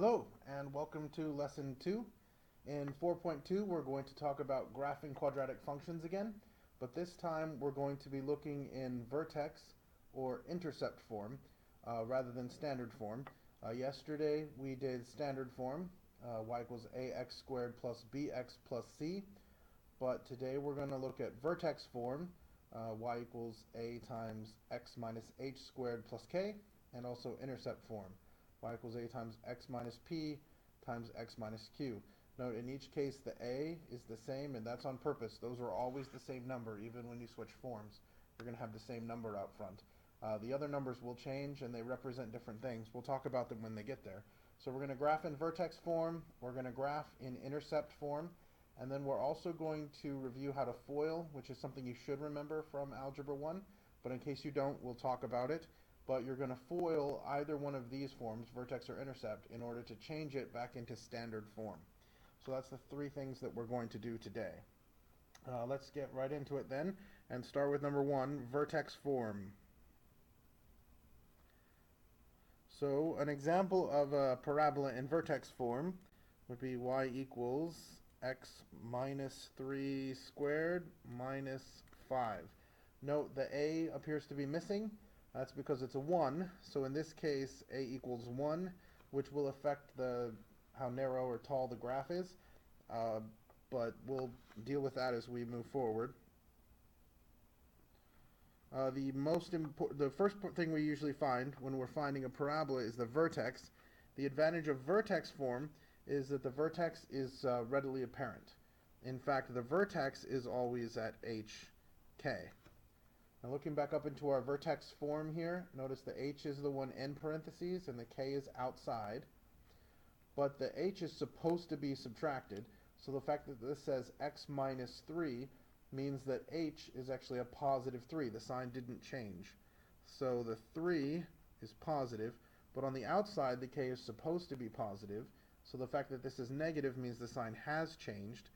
Hello and welcome to lesson 2. In 4.2 we're going to talk about graphing quadratic functions again, but this time we're going to be looking in vertex or intercept form rather than standard form. Yesterday we did standard form, y equals ax squared plus bx plus c, but today we're going to look at vertex form, y equals a times x minus h squared plus k, and also intercept form, y equals a times x minus p times x minus q. Note in each case the a is the same, and that's on purpose. Those are always the same number. Even when you switch forms, you're going to have the same number out front. The other numbers will change and they represent different things. We'll talk about them when they get there. So we're going to graph in vertex form, we're going to graph in intercept form, and then we're also going to review how to FOIL, which is something you should remember from Algebra 1, but in case you don't, we'll talk about it. But you're going to FOIL either one of these forms, vertex or intercept, in order to change it back into standard form. So that's the three things that we're going to do today. Let's get right into it then, and start with number 1, vertex form. So an example of a parabola in vertex form would be y equals x minus 3 squared minus 5. Note the a appears to be missing. That's because it's a 1. So in this case, a equals 1, which will affect how narrow or tall the graph is. But we'll deal with that as we move forward. The first thing we usually find when we're finding a parabola is the vertex. The advantage of vertex form is that the vertex is readily apparent. In fact, the vertex is always at hk. Now looking back up into our vertex form here, notice the h is the one in parentheses and the k is outside. But the h is supposed to be subtracted, so the fact that this says x minus 3 means that h is actually a positive 3. The sign didn't change. So the 3 is positive, but on the outside the k is supposed to be positive, so the fact that this is negative means the sign has changed.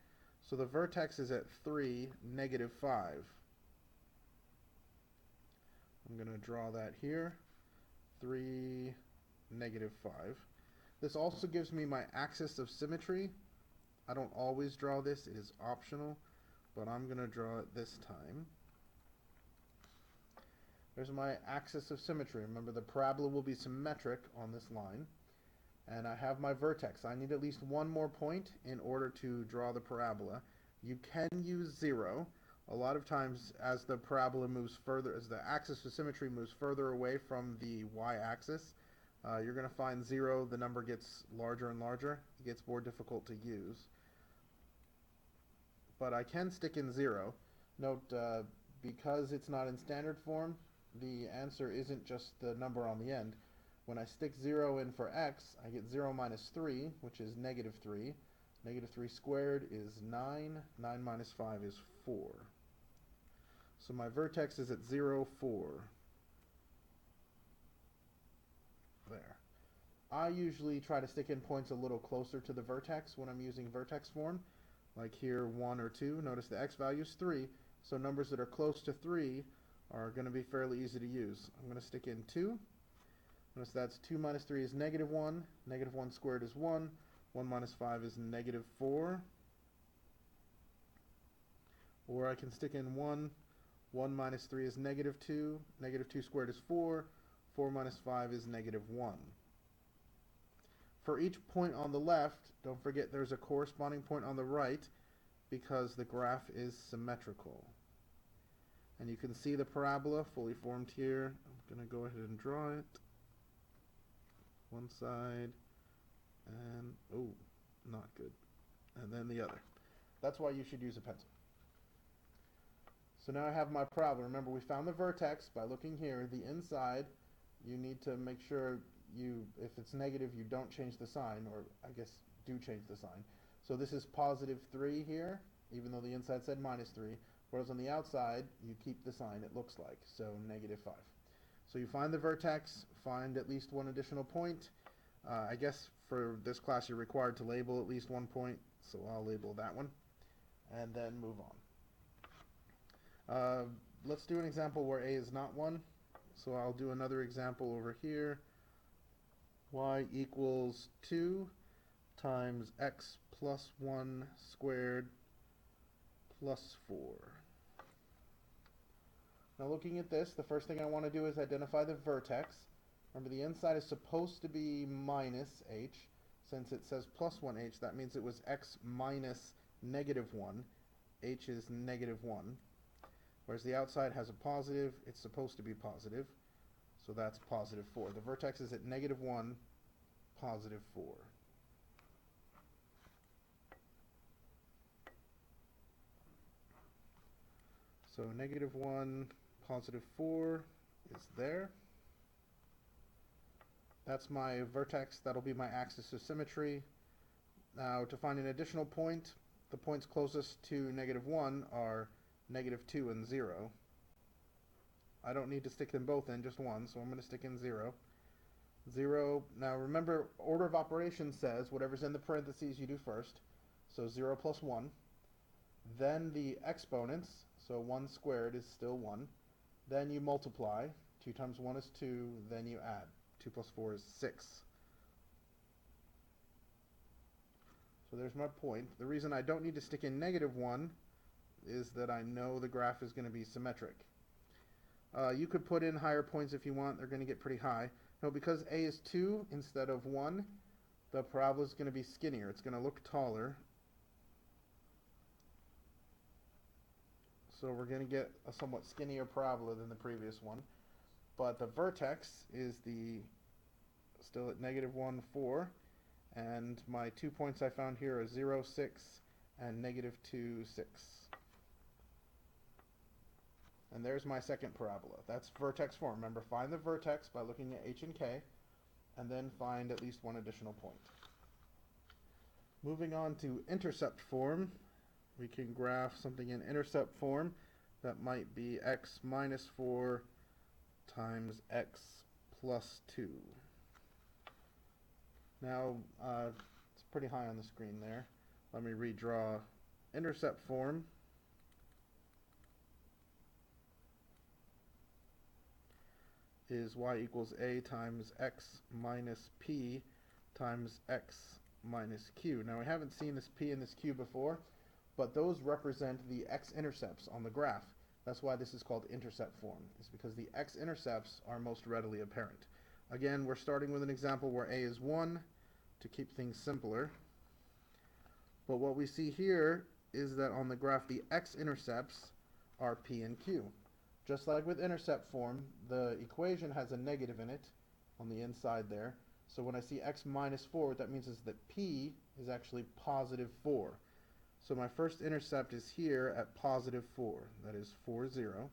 So the vertex is at 3, negative 5. I'm going to draw that here, 3, negative 5. This also gives me my axis of symmetry. I don't always draw this, it is optional, but I'm going to draw it this time. There's my axis of symmetry. Remember, the parabola will be symmetric on this line. And I have my vertex. I need at least one more point in order to draw the parabola. You can use 0. A lot of times as the parabola moves further, as the axis of symmetry moves further away from the y-axis, you're going to find 0, the number gets larger and larger. It gets more difficult to use. But I can stick in 0. Note, because it's not in standard form, the answer isn't just the number on the end. When I stick 0 in for x, I get 0 minus 3, which is negative 3. Negative 3 squared is 9. 9 minus 5 is 4. So my vertex is at 0, 4. There. I usually try to stick in points a little closer to the vertex when I'm using vertex form, like here 1 or 2. Notice the x value is 3, so numbers that are close to 3 are going to be fairly easy to use. I'm going to stick in 2. Notice that's 2 minus 3 is negative 1. Negative 1 squared is 1. 1 minus 5 is negative 4. Or I can stick in 1. 1 minus 3 is negative 2. Negative 2 squared is 4. 4 minus 5 is negative 1. For each point on the left, don't forget there's a corresponding point on the right because the graph is symmetrical. And you can see the parabola fully formed here. I'm going to go ahead and draw it. One side, and oh, not good. And then the other. That's why you should use a pencil. So now I have my parabola. Remember, we found the vertex by looking here. The inside, you need to make sure if it's negative, you don't change the sign, or I guess do change the sign. So this is positive 3 here, even though the inside said minus 3. Whereas on the outside, you keep the sign it looks like, so negative 5. So you find the vertex, find at least one additional point. I guess for this class you're required to label at least one point, so I'll label that one, and then move on. Let's do an example where a is not 1. So I'll do another example over here y equals 2 times x plus 1 squared plus 4. Now looking at this, the first thing I want to do is identify the vertex. Remember, the inside is supposed to be minus h. Since it says plus 1h, that means it was x minus negative 1. H is negative 1. Whereas the outside has a positive, it's supposed to be positive. So that's positive 4. The vertex is at negative 1, positive 4. So negative 1, positive 4 is there. That's my vertex. That'll be my axis of symmetry. Now, to find an additional point, the points closest to negative 1 are negative 2 and 0. I don't need to stick them both in, just one, so I'm going to stick in 0. 0, now remember, order of operations says whatever's in the parentheses you do first. So 0 plus 1. Then the exponents, so 1 squared is still 1. Then you multiply. 2 times 1 is 2, then you add. 2 plus 4 is 6. So there's my point. The reason I don't need to stick in negative 1 is that I know the graph is going to be symmetric. You could put in higher points if you want. They're going to get pretty high. No, because a is 2 instead of 1, the parabola is going to be skinnier. It's going to look taller. So we're going to get a somewhat skinnier parabola than the previous one. But the vertex is still at negative 1, 4. And my 2 points I found here are 0, 6, and negative 2, 6. And there's my second parabola. That's vertex form. Remember, find the vertex by looking at h and k, and then find at least one additional point. Moving on to intercept form, we can graph something in intercept form that might be x minus 4 times x plus 2. Now, it's pretty high on the screen there. Let me redraw intercept form. Is y equals a times x minus p times x minus q. Now, we haven't seen this p and this q before, but those represent the x-intercepts on the graph. That's why this is called intercept form. It's because the x-intercepts are most readily apparent. Again, we're starting with an example where a is 1 to keep things simpler. But what we see here is that on the graph, the x-intercepts are p and q. Just like with intercept form, the equation has a negative in it on the inside there. So when I see x minus 4, what that means is that p is actually positive 4. So my first intercept is here at positive 4. That is 4, 0.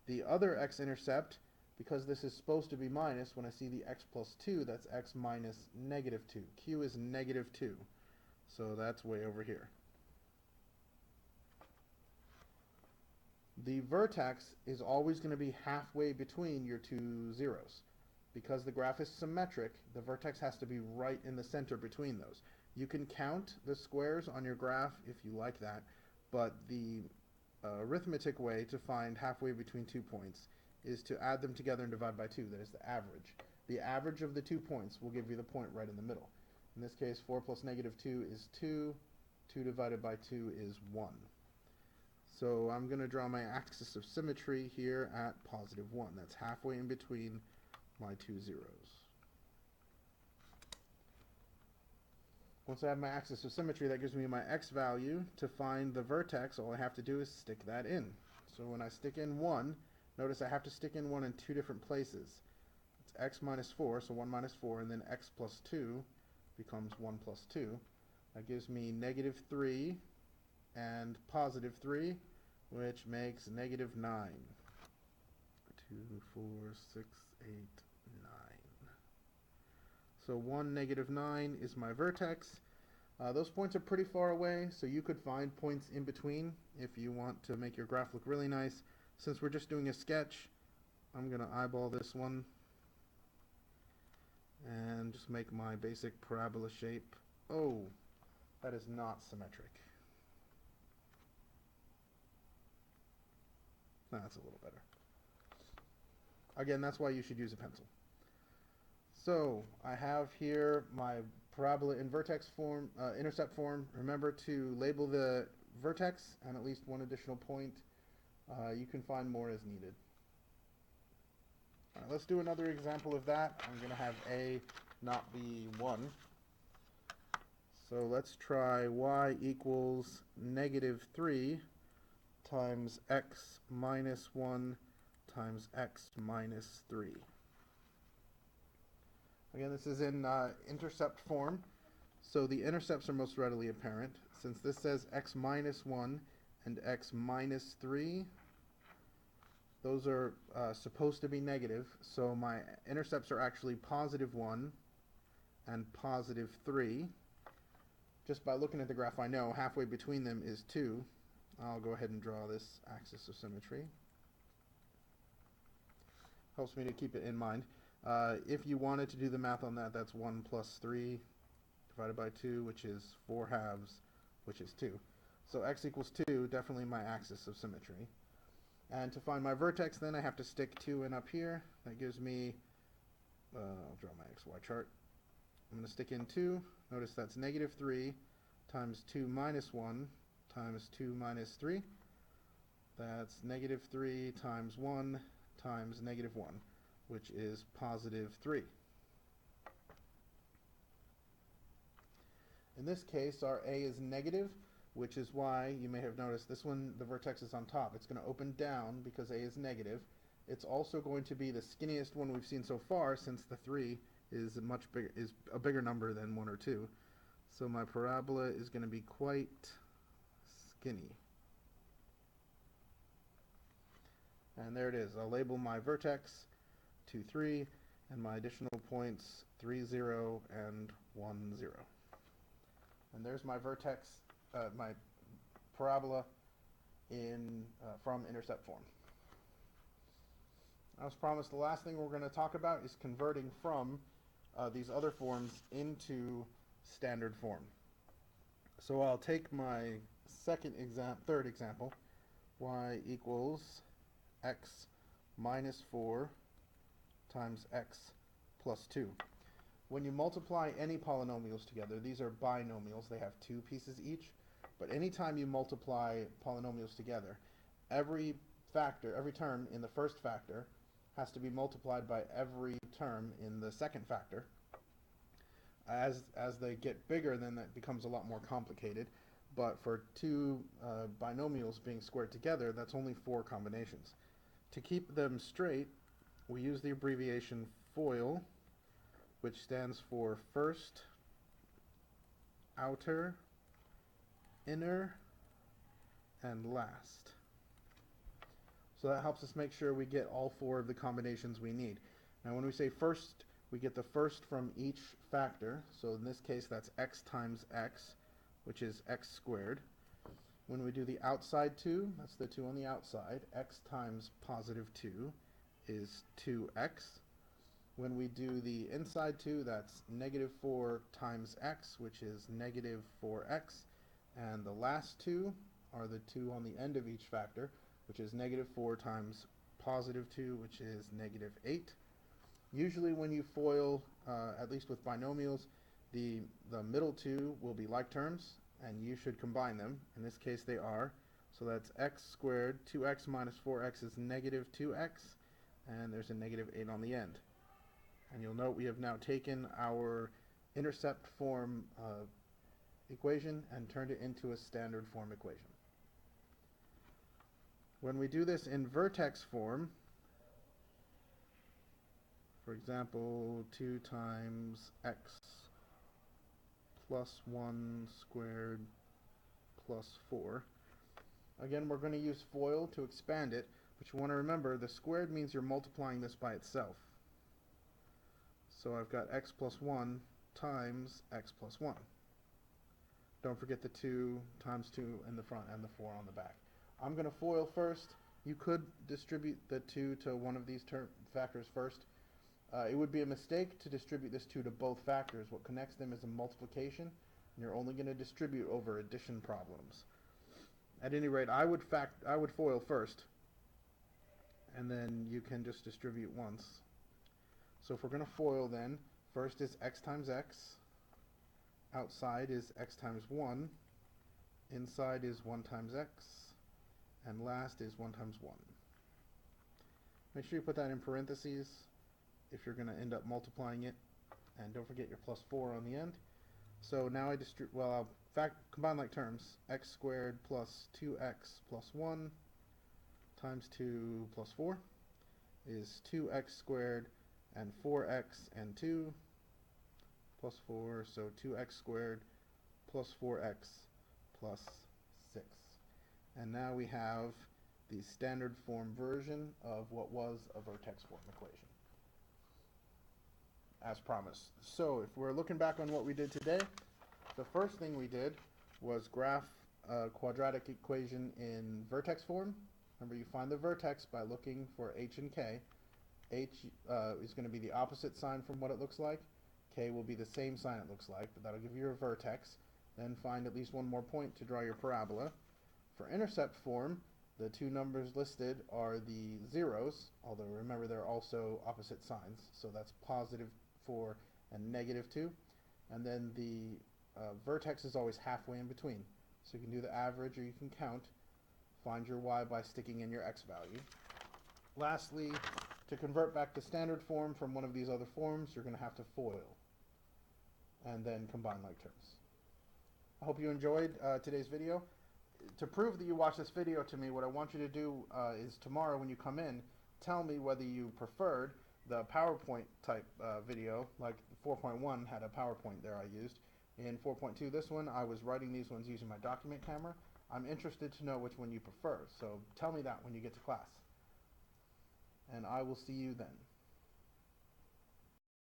The other x-intercept, because this is supposed to be minus, when I see the x plus 2, that's x minus negative 2. Q is negative 2. So that's way over here. The vertex is always going to be halfway between your two zeros. Because the graph is symmetric, the vertex has to be right in the center between those. You can count the squares on your graph if you like that, but the arithmetic way to find halfway between 2 points is to add them together and divide by 2. That is the average. The average of the 2 points will give you the point right in the middle. In this case, 4 plus negative 2 is 2. 2 divided by 2 is 1. So I'm going to draw my axis of symmetry here at positive 1. That's halfway in between my two zeros. Once I have my axis of symmetry, that gives me my x value. To find the vertex, all I have to do is stick that in. So when I stick in 1, notice I have to stick in 1 in 2 different places. It's x minus 4, so 1 minus 4, and then x plus 2 becomes 1 plus 2. That gives me negative 3 and positive 3, which makes negative 9. 2, 4, 6, 8, 9. So 1, negative 9 is my vertex. Those points are pretty far away, so you could find points in between if you want to make your graph look really nice. Since we're just doing a sketch, I'm going to eyeball this one and just make my basic parabola shape. Oh, that is not symmetric. That's a little better. Again, that's why you should use a pencil. So I have here my parabola in vertex form, intercept form. Remember to label the vertex and at least one additional point. You can find more as needed. All right, let's do another example of that. I'm going to have A not be 1. So let's try y equals -3 times x minus 1 times x minus 3. Again, this is in intercept form, so the intercepts are most readily apparent. Since this says x minus 1 and x minus 3, those are supposed to be negative, so my intercepts are actually +1 and +3. Just by looking at the graph, I know halfway between them is 2. I'll go ahead and draw this axis of symmetry. Helps me to keep it in mind. If you wanted to do the math on that, that's 1 plus 3 divided by 2, which is 4/2, which is 2. So x equals 2, definitely my axis of symmetry. And to find my vertex, then I have to stick 2 in up here. That gives me, I'll draw my xy chart. I'm going to stick in 2. Notice that's -3 times 2 minus 1 times 2 minus 3. That's -3 times 1 times -1, which is +3. In this case, our A is negative, which is why you may have noticed this one, the vertex is on top. It's going to open down because A is negative. It's also going to be the skinniest one we've seen so far, since the 3 is a bigger number than 1 or 2. So my parabola is going to be quite skinny. And there it is. I'll label my vertex 2, 3, and my additional points 3, 0, and 1, 0. And there's my vertex, my parabola from intercept form. As promised, the last thing we're going to talk about is converting from these other forms into standard form. So I'll take my third example, y equals x minus 4 times x plus 2. When you multiply any polynomials together, these are binomials, they have 2 pieces each, but anytime you multiply polynomials together, every term in the first factor has to be multiplied by every term in the second factor. As they get bigger, then that becomes a lot more complicated, but for 2 binomials being squared together, that's only 4 combinations. To keep them straight, we use the abbreviation FOIL, which stands for first, outer, inner, and last. So that helps us make sure we get all 4 of the combinations we need. Now when we say first, we get the first from each factor. So in this case, that's x times x, which is x squared. When we do the outside 2, that's the 2 on the outside, x times +2 is 2x. When we do the inside 2, that's -4 times x, which is -4x. And the last 2 are the 2 on the end of each factor, which is -4 times +2, which is -8. Usually when you FOIL, at least with binomials, the middle 2 will be like terms, and you should combine them. In this case they are. So that's x squared, 2x minus 4x is -2x, and there's a -8 on the end. And you'll note we have now taken our intercept form equation and turned it into a standard form equation. When we do this in vertex form, for example, 2 times x plus 1 squared plus 4. Again, we're going to use FOIL to expand it, but you want to remember the squared means you're multiplying this by itself. So I've got x plus 1 times x plus 1. Don't forget the 2 times 2 in the front and the 4 on the back. I'm going to FOIL first. You could distribute the 2 to one of these factors first. It would be a mistake to distribute this 2 to both factors. What connects them is a multiplication, and you're only going to distribute over addition problems. At any rate, I would FOIL first, and then you can just distribute once. So if we're going to FOIL then, first is x times x, outside is x times 1, inside is 1 times x, and last is 1 times 1. Make sure you put that in parentheses if you're going to end up multiplying it, and don't forget your plus 4 on the end. So now I'll combine like terms. X squared plus 2x plus 1 times 2 plus 4 is 2x squared, and 4x and 2 plus 4, so 2x squared plus 4x plus 6. And now we have the standard form version of what was a vertex form equation, as promised. So if we're looking back on what we did today, the first thing we did was graph a quadratic equation in vertex form. Remember, you find the vertex by looking for h and k. H is going to be the opposite sign from what it looks like. K will be the same sign it looks like, but that'll give you your vertex. Then find at least one more point to draw your parabola. For intercept form, the two numbers listed are the zeros, although remember they're also opposite signs, so that's positive 4 and negative 2. And then the vertex is always halfway in between. So you can do the average or you can count. Find your y by sticking in your x value. Lastly, to convert back to standard form from one of these other forms, you're going to have to FOIL and then combine like terms. I hope you enjoyed today's video. To prove that you watched this video to me, what I want you to do is tomorrow when you come in, tell me whether you preferred the PowerPoint type video, like 4.1 had a PowerPoint there I used. In 4.2, this one, I was writing these ones using my document camera. I'm interested to know which one you prefer, so tell me that when you get to class. And I will see you then.